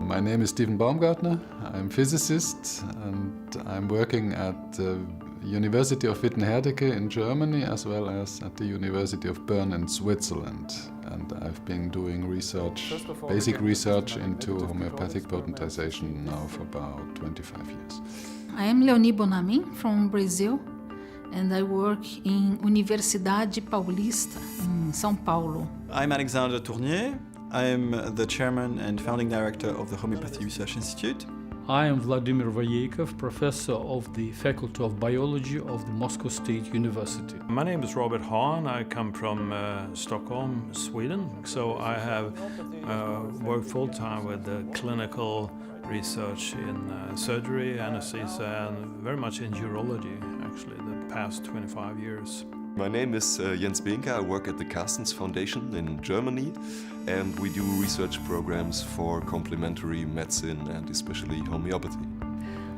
My name is Stephen Baumgartner. I'm a physicist and I'm working at the University of Wittenherdecke in Germany as well as at the University of Bern in Switzerland. And I've been doing research, basic research into homeopathic potentization now for about 25 years. I am Leonie Bonami from Brazil and I work in Universidade Paulista in São Paulo. I'm Alexandre Tournier. I'm the chairman and founding director of the Homeopathy Research Institute. I am Vladimir Vayekov, professor of the Faculty of Biology of the Moscow State University. My name is Robert Hahn. I come from Stockholm, Sweden. So I have worked full-time with clinical research in surgery, anesthesia, and very much in urology, actually, the past 25 years. My name is Jens Behnke. I work at the Carstens Foundation in Germany, and we do research programs for complementary medicine and especially homeopathy.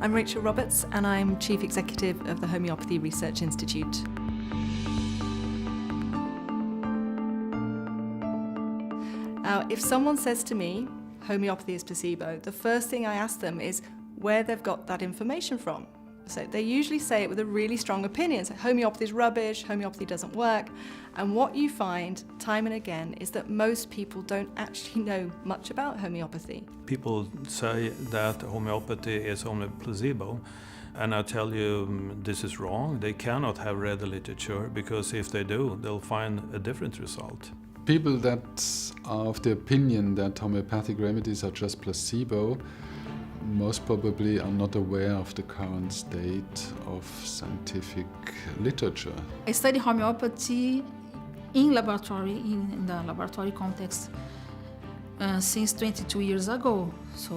I'm Rachel Roberts and I'm Chief Executive of the Homeopathy Research Institute. Now, if someone says to me, homeopathy is placebo, the first thing I ask them is where they've got that information from. So they usually say it with a really strong opinion. So homeopathy is rubbish, homeopathy doesn't work. And what you find time and again is that most people don't actually know much about homeopathy. People say that homeopathy is only placebo, and I tell you this is wrong. They cannot have read the literature, because if they do, they'll find a different result. People that are of the opinion that homeopathic remedies are just placebo most probably are not aware of the current state of scientific literature. I study homeopathy in laboratory, in the laboratory context, since 22 years ago. So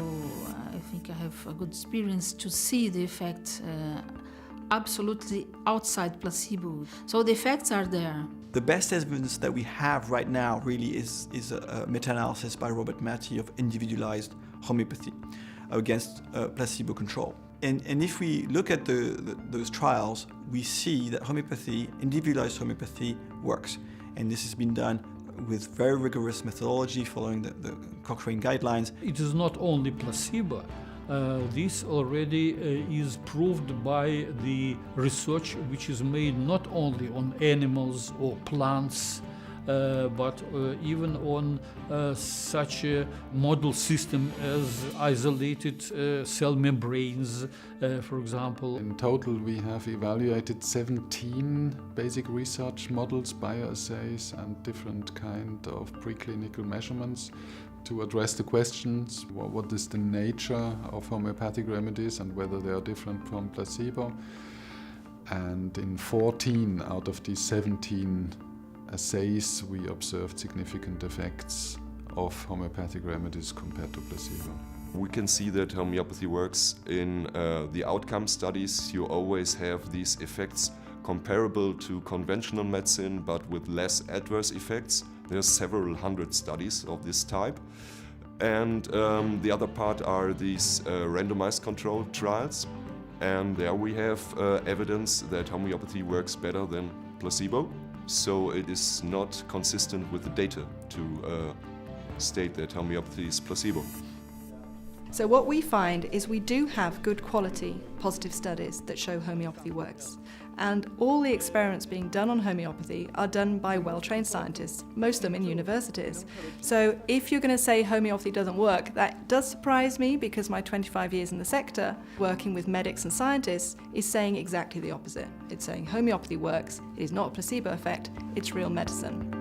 I think I have a good experience to see the effects absolutely outside placebo. So the effects are there. The best evidence that we have right now really is a meta-analysis by Robert Matty of individualized homeopathy against placebo control. And if we look at those trials, we see that homeopathy, individualized homeopathy, works. And this has been done with very rigorous methodology following the Cochrane guidelines. It is not only placebo. This already is proved by the research which is made not only on animals or plants, but even on such a model system as isolated cell membranes, for example. In total, we have evaluated 17 basic research models, bioassays, and different kind of preclinical measurements to address the questions, what is the nature of homeopathic remedies and whether they are different from placebo. And in 14 out of these 17 assays, we observed significant effects of homeopathic remedies compared to placebo. We can see that homeopathy works in the outcome studies. You always have these effects comparable to conventional medicine, but with less adverse effects. There's several hundred studies of this type. And the other part are these randomized controlled trials. And there we have evidence that homeopathy works better than placebo. So it is not consistent with the data to state that homeopathy is placebo. So what we find is we do have good quality positive studies that show homeopathy works. And all the experiments being done on homeopathy are done by well-trained scientists, most of them in universities. So if you're going to say homeopathy doesn't work, that does surprise me, because my 25 years in the sector, working with medics and scientists, is saying exactly the opposite. It's saying homeopathy works, it is not a placebo effect, it's real medicine.